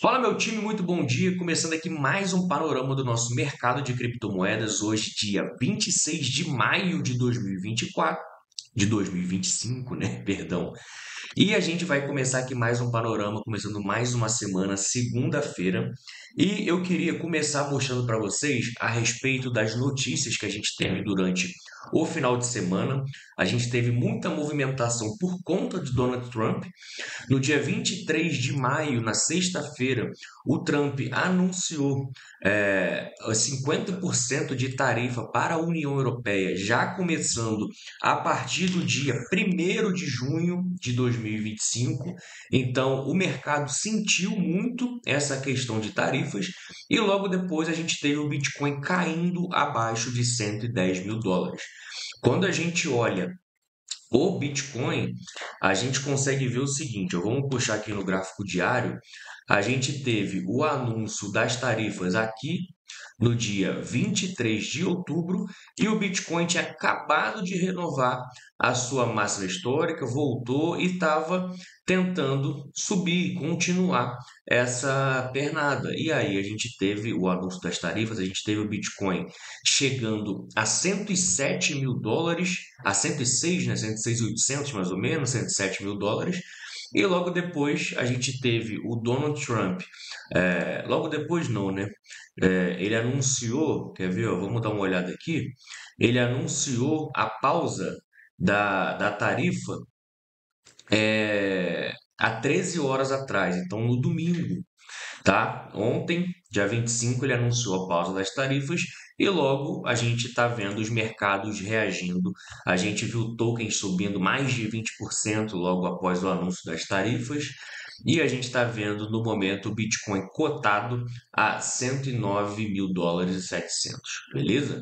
Fala, meu time, muito bom dia. Começando aqui mais um panorama do nosso mercado de criptomoedas. Hoje, dia 26 de maio de 2024, de 2025, né? Perdão. E a gente vai começar aqui mais um panorama, começando mais uma semana, segunda-feira. E eu queria começar mostrando para vocês a respeito das notícias que a gente teve durante o final de semana. A gente teve muita movimentação por conta de Donald Trump. No dia 23 de maio, na sexta-feira, o Trump anunciou 50% de tarifa para a União Europeia, já começando a partir do dia 1º de junho de 2025. Então, o mercado sentiu muito essa questão de tarifas e logo depois a gente teve o Bitcoin caindo abaixo de 110 mil dólares. Quando a gente olha o Bitcoin, a gente consegue ver o seguinte, vamos puxar aqui no gráfico diário, a gente teve o anúncio das tarifas aqui no dia 23 de outubro e o Bitcoin tinha acabado de renovar a sua máxima histórica, voltou e estava tentando subir, continuar essa pernada. E aí a gente teve o anúncio das tarifas, a gente teve o Bitcoin chegando a 107 mil dólares, a 106, né, 106.800 mais ou menos, 107 mil dólares. E logo depois a gente teve o Donald Trump, logo depois não, né? Ele anunciou, quer ver? Ó, vamos dar uma olhada aqui. Ele anunciou a pausa da tarifa há 13 horas atrás, então no domingo, tá? Ontem, dia 25, ele anunciou a pausa das tarifas e logo a gente está vendo os mercados reagindo. A gente viu tokens subindo mais de 20% logo após o anúncio das tarifas. E a gente está vendo no momento o Bitcoin cotado a 109 mil dólares e 700, beleza?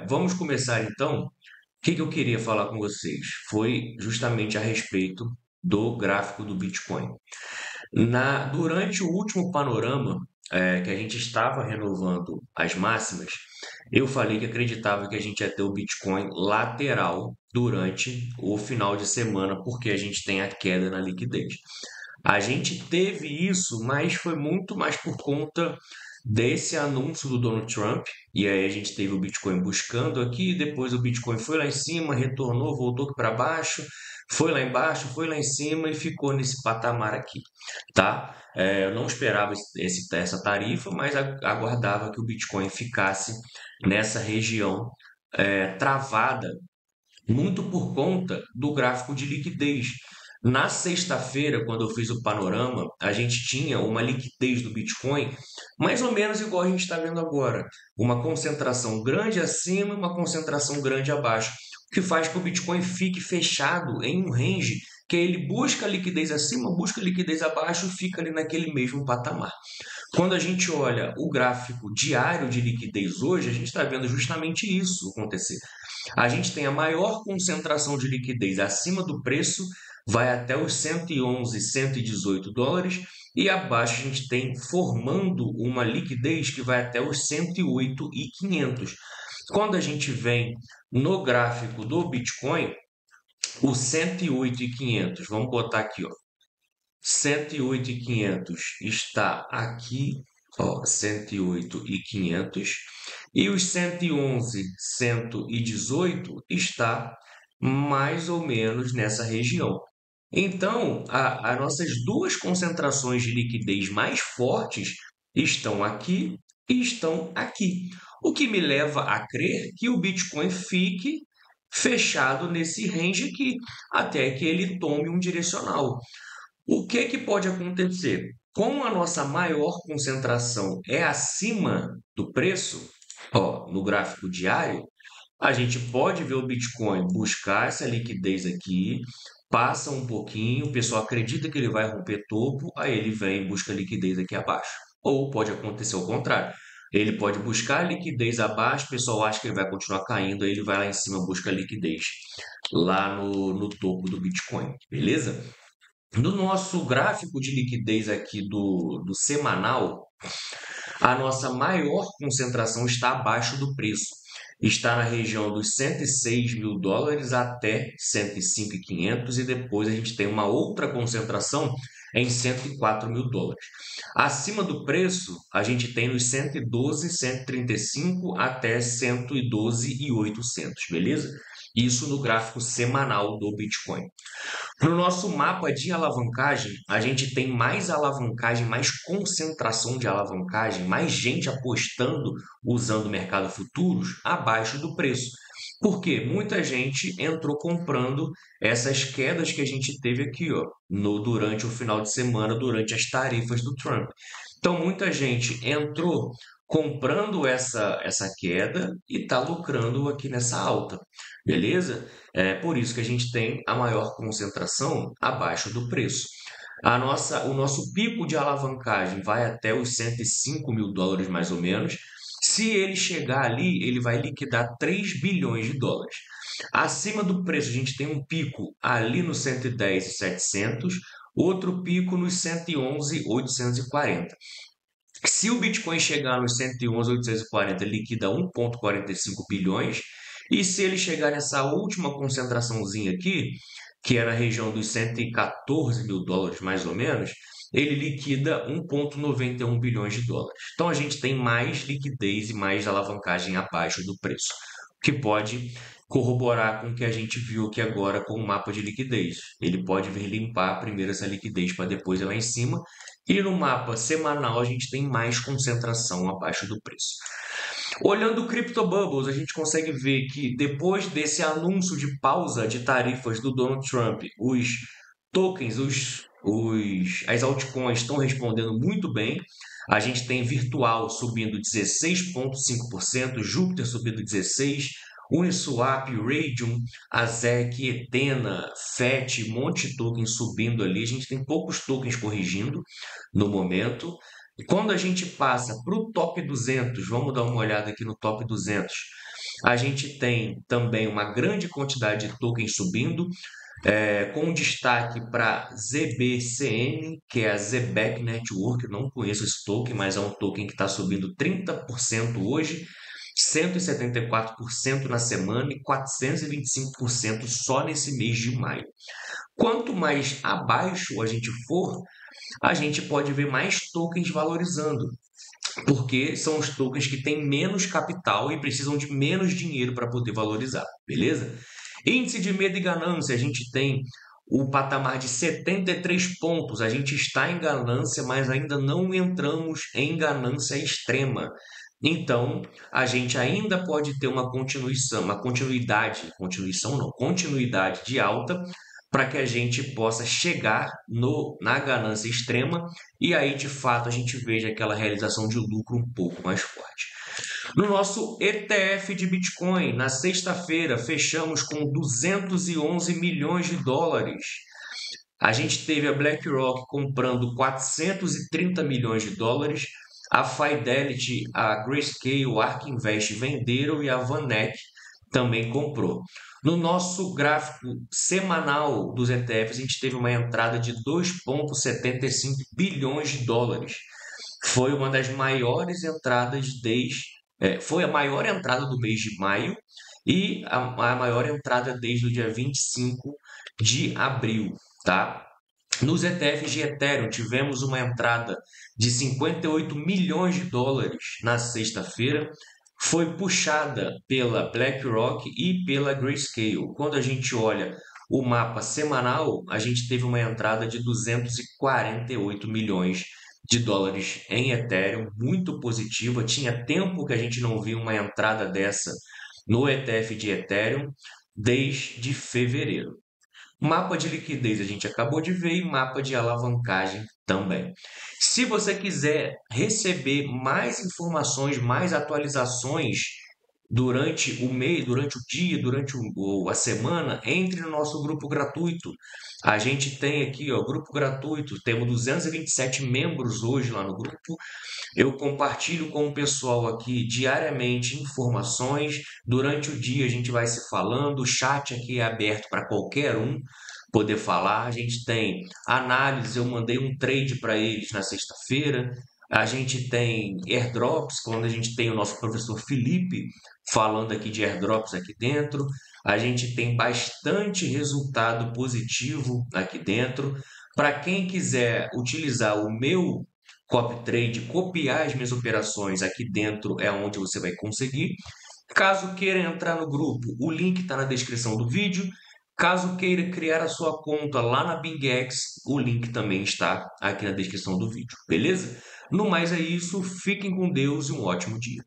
Vamos começar então. O que eu queria falar com vocês foi justamente a respeito do gráfico do Bitcoin. Durante o último panorama, que a gente estava renovando as máximas, eu falei que acreditava que a gente ia ter o Bitcoin lateral durante o final de semana, porque a gente tem a queda na liquidez. A gente teve isso, mas foi muito mais por conta desse anúncio do Donald Trump. E aí a gente teve o Bitcoin buscando aqui, depois o Bitcoin foi lá em cima, retornou, voltou para baixo, foi lá embaixo, foi lá em cima e ficou nesse patamar aqui, tá? Eu não esperava essa tarifa, mas aguardava que o Bitcoin ficasse nessa região travada, muito por conta do gráfico de liquidez. Na sexta-feira, quando eu fiz o panorama, a gente tinha uma liquidez do Bitcoin mais ou menos igual a gente está vendo agora. Uma concentração grande acima, uma concentração grande abaixo. O que faz que o Bitcoin fique fechado em um range que ele busca liquidez acima, busca liquidez abaixo e fica ali naquele mesmo patamar. Quando a gente olha o gráfico diário de liquidez hoje, a gente está vendo justamente isso acontecer. A gente tem a maior concentração de liquidez acima do preço, vai até os 111, 118 dólares, e abaixo a gente tem formando uma liquidez que vai até os 108.500. Quando a gente vem no gráfico do Bitcoin, o 108.500, vamos botar aqui, ó, 108.500 está aqui, ó, 108.500, e os 111, 118 está mais ou menos nessa região. Então, as nossas duas concentrações de liquidez mais fortes estão aqui e estão aqui. O que me leva a crer que o Bitcoin fique fechado nesse range aqui, até que ele tome um direcional. O que pode acontecer? Como a nossa maior concentração é acima do preço, ó, no gráfico diário, a gente pode ver o Bitcoin buscar essa liquidez aqui, passa um pouquinho, o pessoal acredita que ele vai romper topo, aí ele vem e busca liquidez aqui abaixo. Ou pode acontecer o contrário. Ele pode buscar liquidez abaixo, o pessoal acha que ele vai continuar caindo, aí ele vai lá em cima, busca liquidez lá no topo do Bitcoin, beleza? No nosso gráfico de liquidez aqui do semanal, a nossa maior concentração está abaixo do preço. Está na região dos 106 mil dólares até 105.500 e depois a gente tem uma outra concentração em 104 mil dólares. Acima do preço, a gente tem nos 112, 135 até 112.800, beleza? Isso no gráfico semanal do Bitcoin. No nosso mapa de alavancagem, a gente tem mais alavancagem, mais concentração de alavancagem, mais gente apostando usando o mercado futuros abaixo do preço. Porque muita gente entrou comprando essas quedas que a gente teve aqui, ó, durante o final de semana, durante as tarifas do Trump. Então, muita gente entrou comprando essa queda e está lucrando aqui nessa alta, beleza? É por isso que a gente tem a maior concentração abaixo do preço. O nosso pico de alavancagem vai até os 105 mil dólares, mais ou menos. Se ele chegar ali, ele vai liquidar 3 bilhões de dólares. Acima do preço, a gente tem um pico ali no 110.700, outro pico nos 111.840. Se o Bitcoin chegar nos 111.840, liquida 1,45 bilhões. E se ele chegar nessa última concentraçãozinha aqui, que é na região dos 114 mil dólares, mais ou menos, ele liquida 1,91 bilhões de dólares. Então a gente tem mais liquidez e mais alavancagem abaixo do preço, o que pode corroborar com o que a gente viu aqui agora com o mapa de liquidez. Ele pode vir limpar primeiro essa liquidez para depois ir lá em cima. E no mapa semanal a gente tem mais concentração abaixo do preço. Olhando o CryptoBubbles, a gente consegue ver que depois desse anúncio de pausa de tarifas do Donald Trump, os tokens, as altcoins estão respondendo muito bem. A gente tem Virtual subindo 16,5%, Júpiter subindo 16%, Uniswap, Radium, AZEC, Ethena, FET, um monte de tokens subindo ali. A gente tem poucos tokens corrigindo no momento. E quando a gente passa para o top 200, vamos dar uma olhada aqui no top 200, a gente tem também uma grande quantidade de tokens subindo, com destaque para ZBCN, que é a Zebek Network. Eu não conheço esse token, mas é um token que está subindo 30% hoje, 174% na semana e 425% só nesse mês de maio. Quanto mais abaixo a gente for, a gente pode ver mais tokens valorizando, porque são os tokens que têm menos capital e precisam de menos dinheiro para poder valorizar, beleza? Índice de medo e ganância, a gente tem o patamar de 73 pontos. A gente está em ganância, mas ainda não entramos em ganância extrema. Então, a gente ainda pode ter uma continuidade de alta para que a gente possa chegar na ganância extrema e aí, de fato, a gente veja aquela realização de lucro um pouco mais forte. No nosso ETF de Bitcoin, na sexta-feira, fechamos com 211 milhões de dólares. A gente teve a BlackRock comprando 430 milhões de dólares, a Fidelity, a Grayscale, a ARK Invest venderam e a VanEck também comprou. No nosso gráfico semanal dos ETFs, a gente teve uma entrada de 2,75 bilhões de dólares. Foi uma das maiores entradas foi a maior entrada do mês de maio e a maior entrada desde o dia 25 de abril, tá? Nos ETFs de Ethereum, tivemos uma entrada de 58 milhões de dólares na sexta-feira. Foi puxada pela BlackRock e pela Grayscale. Quando a gente olha o mapa semanal, a gente teve uma entrada de 248 milhões de dólares em Ethereum, muito positiva. Tinha tempo que a gente não via uma entrada dessa no ETF de Ethereum desde fevereiro. Mapa de liquidez a gente acabou de ver e mapa de alavancagem também. Se você quiser receber mais informações, mais atualizações durante o mês, durante o dia, durante a semana, entre no nosso grupo gratuito. A gente tem aqui, ó, grupo gratuito, temos 227 membros hoje lá no grupo. Eu compartilho com o pessoal aqui diariamente informações. Durante o dia a gente vai se falando, o chat aqui é aberto para qualquer um poder falar. A gente tem análise, eu mandei um trade para eles na sexta-feira. A gente tem airdrops, quando a gente tem o nosso professor Felipe falando aqui de airdrops aqui dentro. A gente tem bastante resultado positivo aqui dentro. Para quem quiser utilizar o meu copy trade, copiar as minhas operações aqui dentro é onde você vai conseguir. Caso queira entrar no grupo, o link está na descrição do vídeo. Caso queira criar a sua conta lá na BingX, o link também está aqui na descrição do vídeo, beleza? No mais é isso, fiquem com Deus e um ótimo dia.